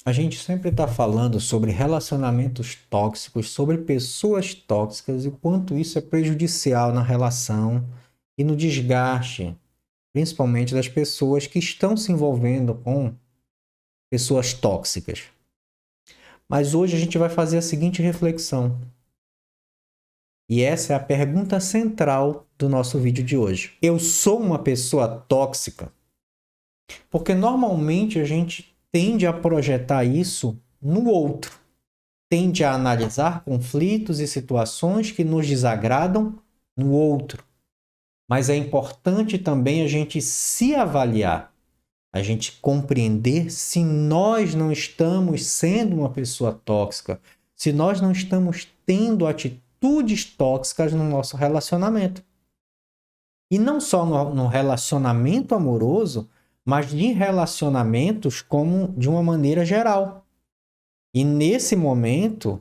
A gente sempre está falando sobre relacionamentos tóxicos, sobre pessoas tóxicas e o quanto isso é prejudicial na relação e no desgaste, principalmente das pessoas que estão se envolvendo com pessoas tóxicas. Mas hoje a gente vai fazer a seguinte reflexão. E essa é a pergunta central do nosso vídeo de hoje. Eu sou uma pessoa tóxica? Porque normalmente a gente tende a projetar isso no outro. Tende a analisar conflitos e situações que nos desagradam no outro. Mas é importante também a gente se avaliar, a gente compreender se nós não estamos sendo uma pessoa tóxica, se nós não estamos tendo atitudes tóxicas no nosso relacionamento. E não só no relacionamento amoroso, mas de relacionamentos como de uma maneira geral. E nesse momento,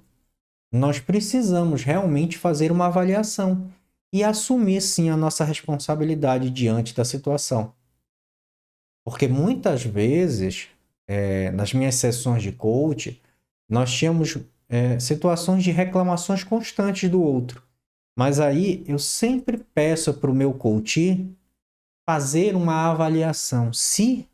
nós precisamos realmente fazer uma avaliação e assumir sim a nossa responsabilidade diante da situação. Porque muitas vezes, nas minhas sessões de coach, nós tínhamos situações de reclamações constantes do outro. Mas aí eu sempre peço para o meu coach fazer uma avaliação. Se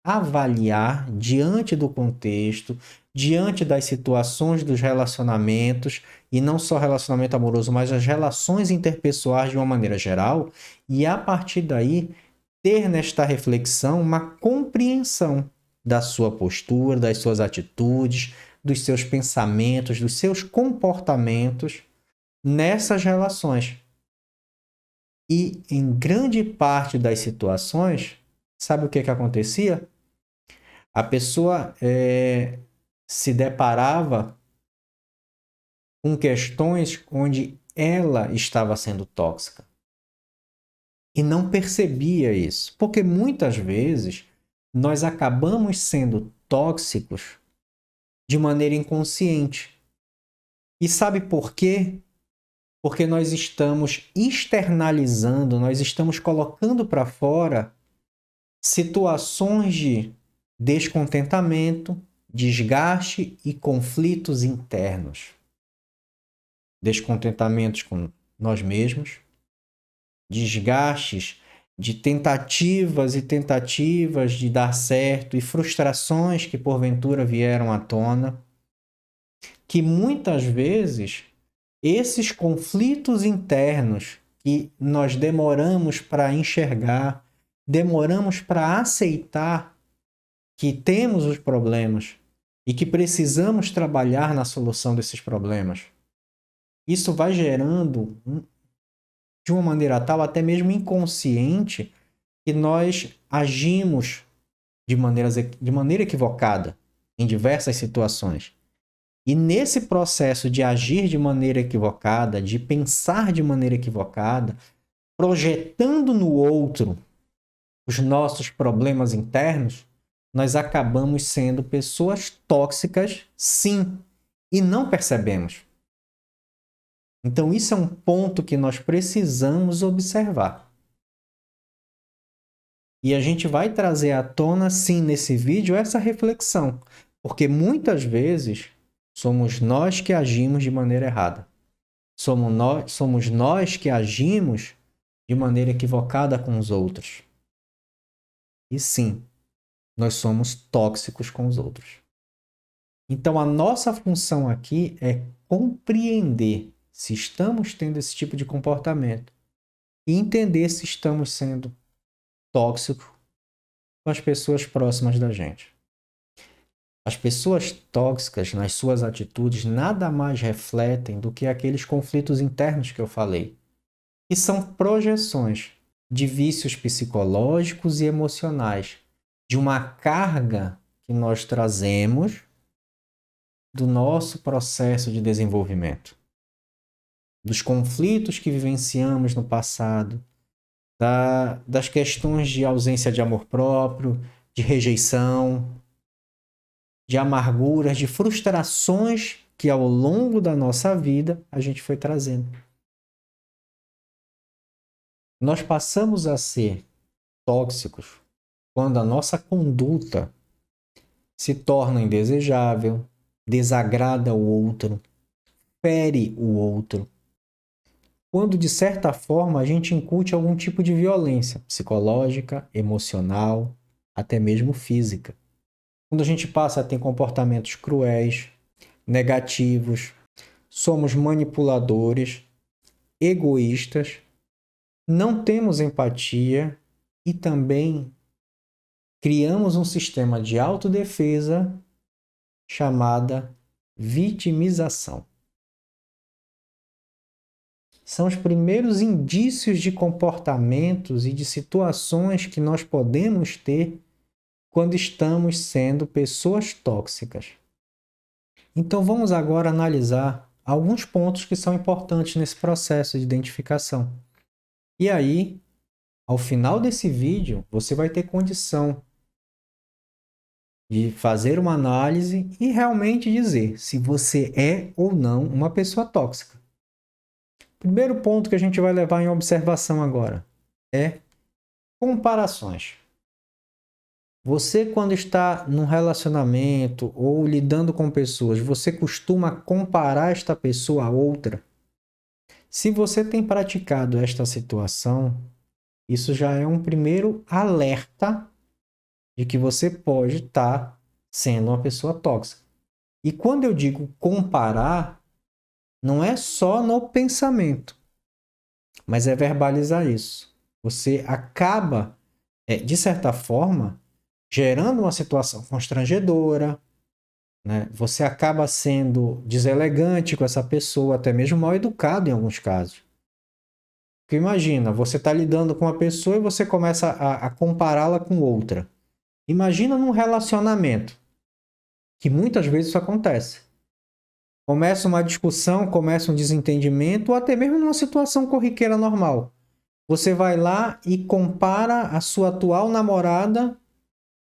avaliar diante do contexto, diante das situações dos relacionamentos, e não só relacionamento amoroso, mas as relações interpessoais de uma maneira geral, e a partir daí ter nesta reflexão uma compreensão da sua postura, das suas atitudes, dos seus pensamentos, dos seus comportamentos nessas relações. E em grande parte das situações, sabe o que acontecia? A pessoa se deparava com questões onde ela estava sendo tóxica e não percebia isso, porque muitas vezes nós acabamos sendo tóxicos de maneira inconsciente. E sabe por quê? Porque nós estamos externalizando, nós estamos colocando para fora situações de descontentamento, desgaste e conflitos internos. Descontentamentos com nós mesmos, desgastes de tentativas e tentativas de dar certo e frustrações que porventura vieram à tona, que muitas vezes esses conflitos internos que nós demoramos para enxergar, demoramos para aceitar que temos os problemas e que precisamos trabalhar na solução desses problemas. Isso vai gerando, de uma maneira tal, até mesmo inconsciente, que nós agimos de maneira equivocada em diversas situações. E nesse processo de agir de maneira equivocada, de pensar de maneira equivocada, projetando no outro os nossos problemas internos, nós acabamos sendo pessoas tóxicas, sim, e não percebemos. Então, isso é um ponto que nós precisamos observar. E a gente vai trazer à tona, sim, nesse vídeo, essa reflexão. Porque muitas vezes somos nós que agimos de maneira errada. Somos nós que agimos de maneira equivocada com os outros. E sim, nós somos tóxicos com os outros. Então, a nossa função aqui é compreender se estamos tendo esse tipo de comportamento e entender se estamos sendo tóxicos com as pessoas próximas da gente. As pessoas tóxicas, nas suas atitudes, nada mais refletem do que aqueles conflitos internos que eu falei, que são projeções de vícios psicológicos e emocionais, de uma carga que nós trazemos do nosso processo de desenvolvimento, dos conflitos que vivenciamos no passado, das questões de ausência de amor próprio, de rejeição, de amarguras, de frustrações que ao longo da nossa vida a gente foi trazendo. Nós passamos a ser tóxicos quando a nossa conduta se torna indesejável, desagrada o outro, fere o outro. Quando, de certa forma, a gente incute algum tipo de violência psicológica, emocional, até mesmo física. Quando a gente passa a ter comportamentos cruéis, negativos, somos manipuladores, egoístas, não temos empatia e também criamos um sistema de autodefesa chamada vitimização. São os primeiros indícios de comportamentos e de situações que nós podemos ter quando estamos sendo pessoas tóxicas. Então vamos agora analisar alguns pontos que são importantes nesse processo de identificação. E aí, ao final desse vídeo, você vai ter condição de fazer uma análise e realmente dizer se você é ou não uma pessoa tóxica. Primeiro ponto que a gente vai levar em observação agora é comparações. Você, quando está num relacionamento ou lidando com pessoas, você costuma comparar esta pessoa a outra? Se você tem praticado esta situação, isso já é um primeiro alerta de que você pode estar sendo uma pessoa tóxica. E quando eu digo comparar, não é só no pensamento, mas é verbalizar isso. Você acaba, de certa forma, gerando uma situação constrangedora, né? Você acaba sendo deselegante com essa pessoa, até mesmo mal educado em alguns casos. Porque imagina, você está lidando com uma pessoa e você começa a compará-la com outra. Imagina num relacionamento, que muitas vezes isso acontece. Começa uma discussão, começa um desentendimento, ou até mesmo numa situação corriqueira normal. Você vai lá e compara a sua atual namorada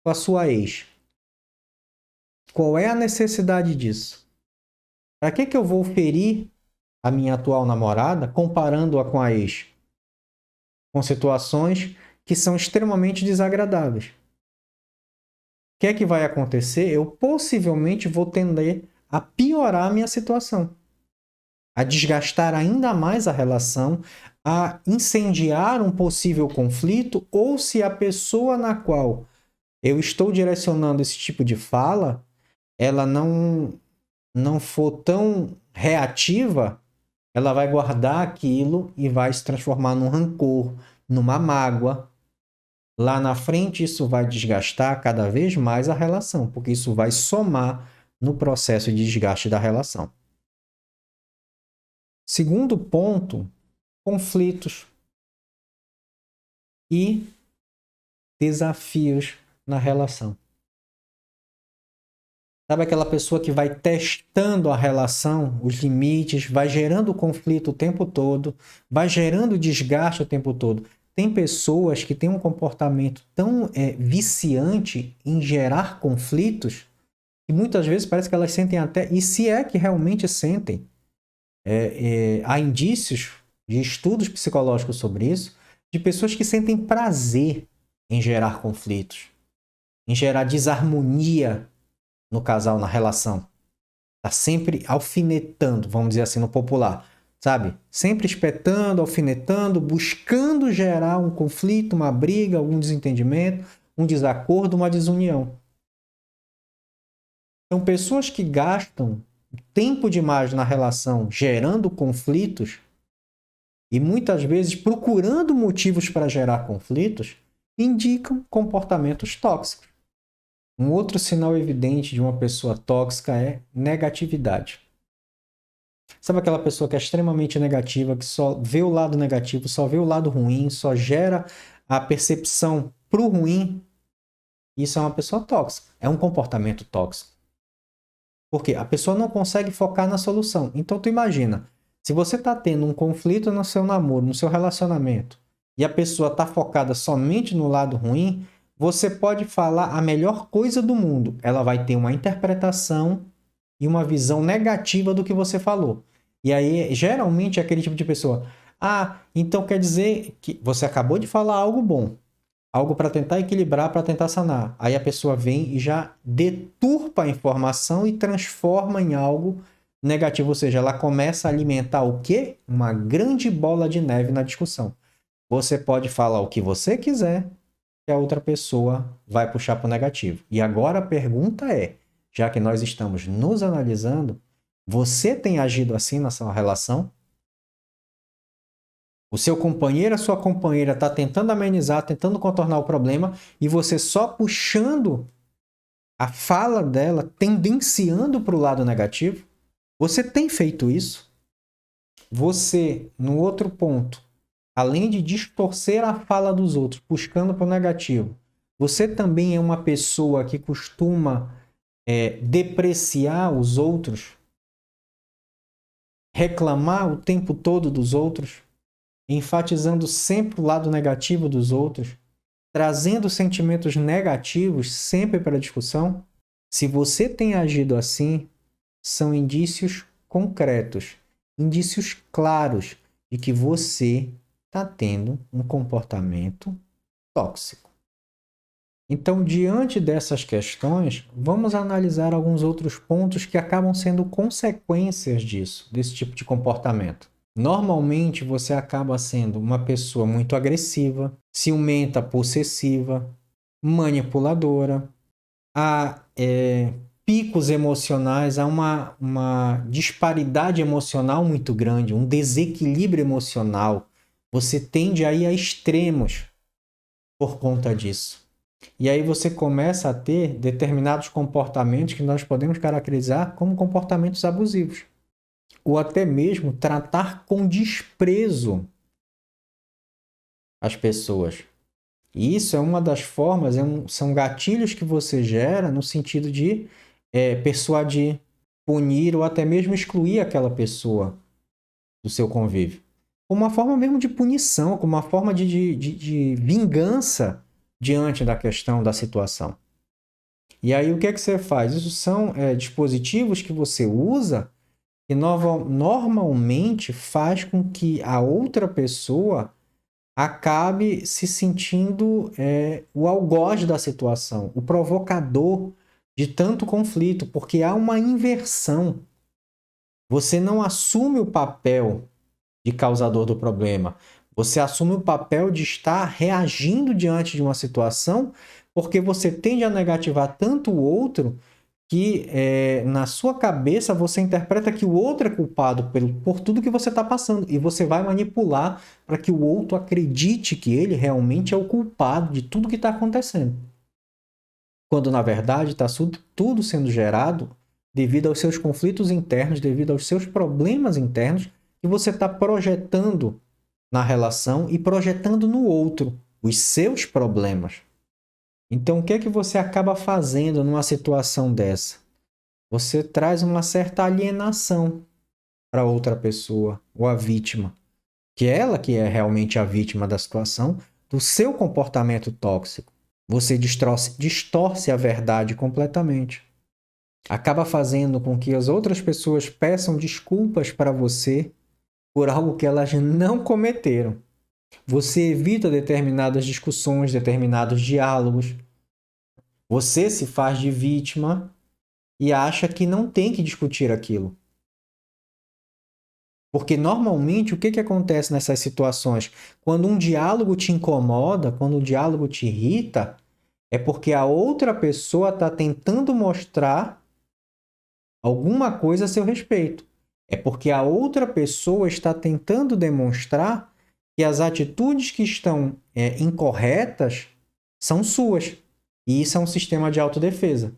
com a sua ex. Qual é a necessidade disso? Para que eu vou ferir a minha atual namorada comparando-a com a ex? Com situações que são extremamente desagradáveis. O que é que vai acontecer? Eu possivelmente vou tender a piorar a minha situação, a desgastar ainda mais a relação, a incendiar um possível conflito, ou se a pessoa na qual eu estou direcionando esse tipo de fala, ela não for tão reativa, ela vai guardar aquilo e vai se transformar num rancor, numa mágoa. Lá na frente, isso vai desgastar cada vez mais a relação, porque isso vai somar no processo de desgaste da relação. Segundo ponto, conflitos e desafios na relação. Sabe aquela pessoa que vai testando a relação, os limites, vai gerando conflito o tempo todo, vai gerando desgaste o tempo todo. Tem pessoas que têm um comportamento tão viciante em gerar conflitos que muitas vezes parece que elas sentem até, e se é que realmente sentem, há indícios de estudos psicológicos sobre isso, de pessoas que sentem prazer em gerar conflitos, em gerar desarmonia no casal, na relação. Tá sempre alfinetando, vamos dizer assim, no popular. Sabe? Sempre espetando, alfinetando, buscando gerar um conflito, uma briga, algum desentendimento, um desacordo, uma desunião. Então, pessoas que gastam tempo demais na relação gerando conflitos e muitas vezes procurando motivos para gerar conflitos, indicam comportamentos tóxicos. Um outro sinal evidente de uma pessoa tóxica é negatividade. Sabe aquela pessoa que é extremamente negativa, que só vê o lado negativo, só vê o lado ruim, só gera a percepção pro ruim? Isso é uma pessoa tóxica, é um comportamento tóxico. Por quê? A pessoa não consegue focar na solução. Então tu imagina, se você está tendo um conflito no seu namoro, no seu relacionamento, e a pessoa está focada somente no lado ruim, você pode falar a melhor coisa do mundo. Ela vai ter uma interpretação e uma visão negativa do que você falou. E aí, geralmente, é aquele tipo de pessoa. Ah, então quer dizer que você acabou de falar algo bom. algo para tentar equilibrar, para tentar sanar. Aí a pessoa vem e já deturpa a informação e transforma em algo negativo, ou seja, ela começa a alimentar o quê? Uma grande bola de neve na discussão. Você pode falar o que você quiser, que a outra pessoa vai puxar para o negativo. E agora a pergunta é, já que nós estamos nos analisando, você tem agido assim na sua relação? O seu companheiro, a sua companheira está tentando amenizar, tentando contornar o problema e você só puxando a fala dela, tendenciando para o lado negativo? Você tem feito isso? Você, no outro ponto, além de distorcer a fala dos outros, buscando para o negativo, você também é uma pessoa que costuma depreciar os outros, reclamar o tempo todo dos outros, enfatizando sempre o lado negativo dos outros, trazendo sentimentos negativos sempre para a discussão? Se você tem agido assim, são indícios concretos, indícios claros de que você está tendo um comportamento tóxico. Então, diante dessas questões, vamos analisar alguns outros pontos que acabam sendo consequências disso, desse tipo de comportamento. Normalmente, você acaba sendo uma pessoa muito agressiva, ciumenta, possessiva, manipuladora, há picos emocionais, há uma disparidade emocional muito grande, um desequilíbrio emocional. Você tende a ir a extremos por conta disso. E aí você começa a ter determinados comportamentos que nós podemos caracterizar como comportamentos abusivos. Ou até mesmo tratar com desprezo as pessoas. E isso é uma das formas, são gatilhos que você gera no sentido de persuadir, punir ou até mesmo excluir aquela pessoa do seu convívio. Como uma forma mesmo de punição, como uma forma de vingança diante da questão, da situação. E aí o que é que você faz? Isso são dispositivos que você usa que normalmente faz com que a outra pessoa acabe se sentindo o algoz da situação, o provocador de tanto conflito, porque há uma inversão. Você não assume o papel de causador do problema, você assume o papel de estar reagindo diante de uma situação, porque você tende a negativar tanto o outro que na sua cabeça você interpreta que o outro é culpado por tudo que você está passando e você vai manipular para que o outro acredite que ele realmente é o culpado de tudo que está acontecendo. Quando na verdade está tudo sendo gerado devido aos seus conflitos internos, devido aos seus problemas internos que você está projetando na relação e projetando no outro os seus problemas. Então, o que é que você acaba fazendo numa situação dessa? Você traz uma certa alienação para outra pessoa, ou a vítima, que é ela que é realmente a vítima da situação, do seu comportamento tóxico. Você distorce a verdade completamente. Acaba fazendo com que as outras pessoas peçam desculpas para você por algo que elas não cometeram. Você evita determinadas discussões, determinados diálogos. Você se faz de vítima e acha que não tem que discutir aquilo. Porque normalmente o que acontece nessas situações? Quando um diálogo te incomoda, quando um diálogo te irrita, é porque a outra pessoa está tentando mostrar alguma coisa a seu respeito. É porque a outra pessoa está tentando demonstrar que as atitudes que estão incorretas são suas. E isso é um sistema de autodefesa.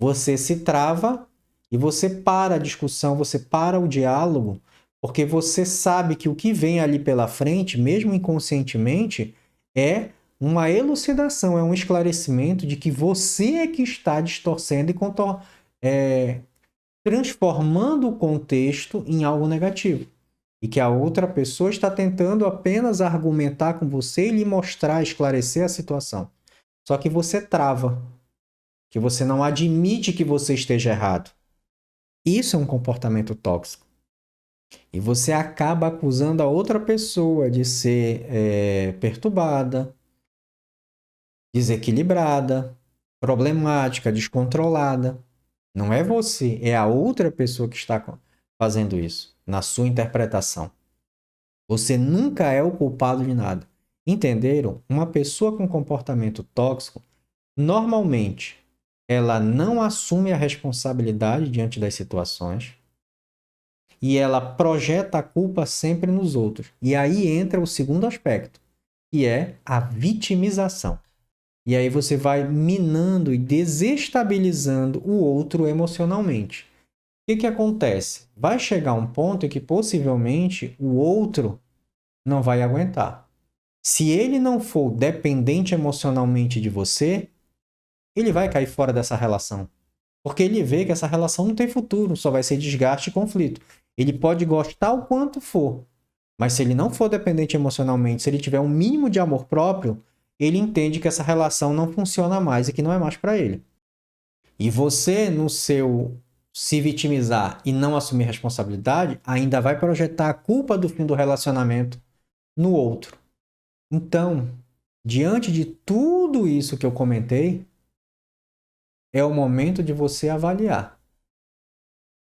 Você se trava e você para a discussão, você para o diálogo, porque você sabe que o que vem ali pela frente, mesmo inconscientemente, é uma elucidação, é um esclarecimento de que você é que está distorcendo e transformando o contexto em algo negativo. E que a outra pessoa está tentando apenas argumentar com você e lhe mostrar, esclarecer a situação. Só que você trava, que você não admite que você esteja errado. Isso é um comportamento tóxico. E você acaba acusando a outra pessoa de ser perturbada, desequilibrada, problemática, descontrolada. Não é você, é a outra pessoa que está fazendo isso, na sua interpretação. Você nunca é o culpado de nada. Entenderam? Uma pessoa com comportamento tóxico, normalmente, ela não assume a responsabilidade diante das situações e ela projeta a culpa sempre nos outros. E aí entra o segundo aspecto, que é a vitimização. E aí você vai minando e desestabilizando o outro emocionalmente. O que acontece? Vai chegar um ponto em que possivelmente o outro não vai aguentar. Se ele não for dependente emocionalmente de você, ele vai cair fora dessa relação. Porque ele vê que essa relação não tem futuro, só vai ser desgaste e conflito. Ele pode gostar o quanto for, mas se ele não for dependente emocionalmente, se ele tiver um mínimo de amor próprio, ele entende que essa relação não funciona mais e que não é mais para ele. E você, no seu se vitimizar e não assumir responsabilidade, ainda vai projetar a culpa do fim do relacionamento no outro. Então, diante de tudo isso que eu comentei, é o momento de você avaliar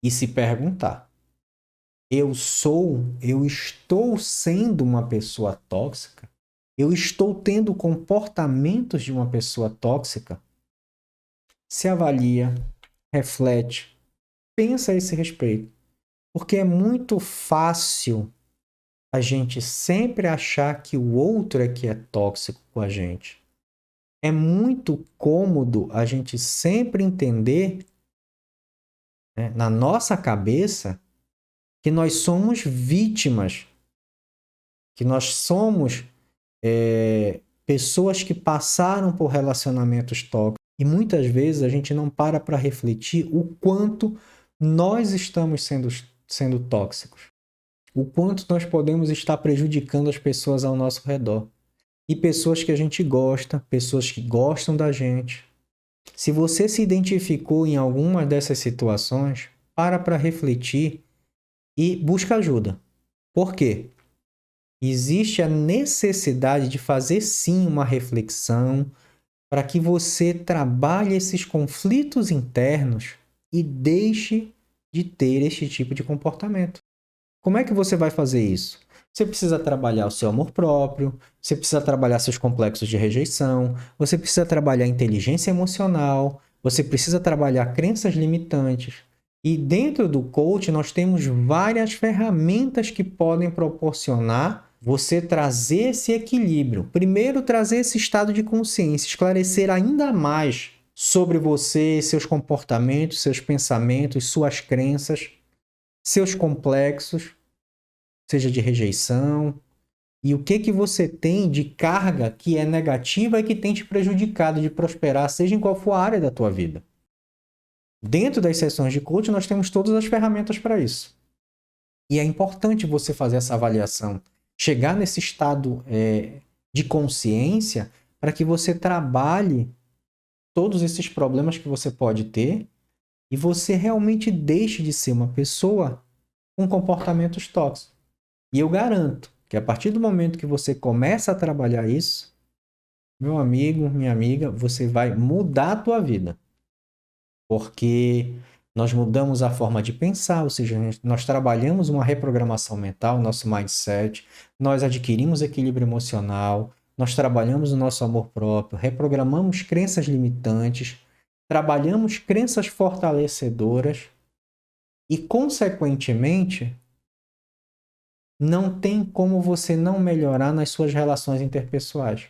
e se perguntar: eu estou sendo uma pessoa tóxica? Eu estou tendo comportamentos de uma pessoa tóxica? Se avalia, reflete, pensa a esse respeito. Porque é muito fácil a gente sempre achar que o outro é que é tóxico com a gente. É muito cômodo a gente sempre entender, né, na nossa cabeça, que nós somos vítimas, que nós somos pessoas que passaram por relacionamentos tóxicos. E muitas vezes a gente não para refletir o quanto nós estamos sendo tóxicos. O quanto nós podemos estar prejudicando as pessoas ao nosso redor. E pessoas que a gente gosta, pessoas que gostam da gente. Se você se identificou em alguma dessas situações, para refletir e busca ajuda. Por quê? Existe a necessidade de fazer sim uma reflexão para que você trabalhe esses conflitos internos e deixe de ter este tipo de comportamento. Como é que você vai fazer isso? Você precisa trabalhar o seu amor próprio, você precisa trabalhar seus complexos de rejeição, você precisa trabalhar inteligência emocional, você precisa trabalhar crenças limitantes. E dentro do coach nós temos várias ferramentas que podem proporcionar você trazer esse equilíbrio. Primeiro, trazer esse estado de consciência, esclarecer ainda mais sobre você, seus comportamentos, seus pensamentos, suas crenças, seus complexos, seja de rejeição, e o que você tem de carga que é negativa e que tem te prejudicado de prosperar, seja em qual for a área da tua vida. Dentro das sessões de coaching, nós temos todas as ferramentas para isso. E é importante você fazer essa avaliação, chegar nesse estado de consciência para que você trabalhe todos esses problemas que você pode ter e você realmente deixe de ser uma pessoa com comportamentos tóxicos. E eu garanto que a partir do momento que você começa a trabalhar isso, meu amigo, minha amiga, você vai mudar a tua vida. Porque nós mudamos a forma de pensar, ou seja, nós trabalhamos uma reprogramação mental, nosso mindset, nós adquirimos equilíbrio emocional, nós trabalhamos o nosso amor próprio, reprogramamos crenças limitantes, trabalhamos crenças fortalecedoras e, consequentemente, não tem como você não melhorar nas suas relações interpessoais.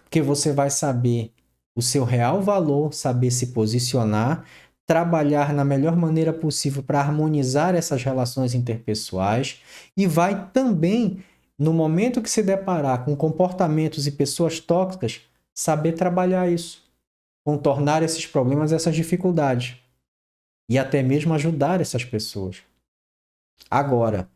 Porque você vai saber o seu real valor, saber se posicionar, trabalhar na melhor maneira possível para harmonizar essas relações interpessoais e vai também, no momento que se deparar com comportamentos e pessoas tóxicas, saber trabalhar isso, contornar esses problemas, essas dificuldades e até mesmo ajudar essas pessoas. Agora,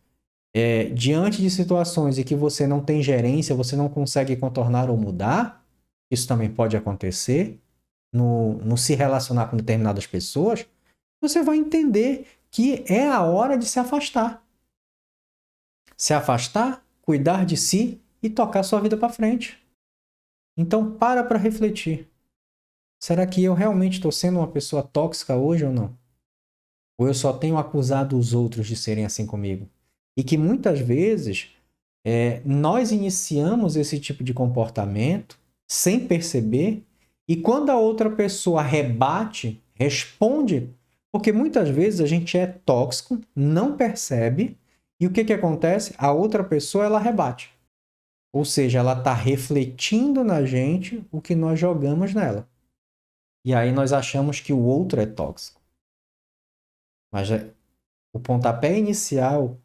diante de situações em que você não tem gerência, você não consegue contornar ou mudar, isso também pode acontecer, no se relacionar com determinadas pessoas, você vai entender que é a hora de se afastar. Se afastar, cuidar de si e tocar sua vida para frente. Então, para refletir. Será que eu realmente estou sendo uma pessoa tóxica hoje ou não? Ou eu só tenho acusado os outros de serem assim comigo? E que muitas vezes nós iniciamos esse tipo de comportamento sem perceber, e quando a outra pessoa rebate, responde, porque muitas vezes a gente é tóxico, não percebe, e o que que acontece? A outra pessoa ela rebate. Ou seja, ela está refletindo na gente o que nós jogamos nela. E aí nós achamos que o outro é tóxico. Mas o pontapé inicial,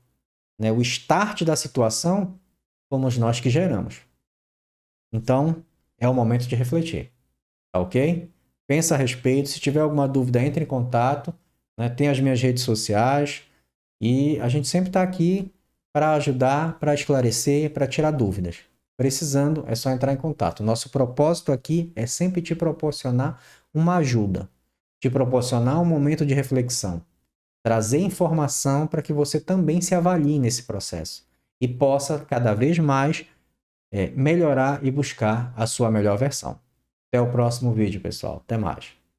né, o start da situação, fomos nós que geramos. Então, é o momento de refletir, tá ok? Pensa a respeito. Se tiver alguma dúvida, entre em contato. Né? Tem as minhas redes sociais. E a gente sempre está aqui para ajudar, para esclarecer, para tirar dúvidas. Precisando, é só entrar em contato. Nosso propósito aqui é sempre te proporcionar uma ajuda, te proporcionar um momento de reflexão, trazer informação para que você também se avalie nesse processo e possa cada vez mais melhorar e buscar a sua melhor versão. Até o próximo vídeo, pessoal. Até mais.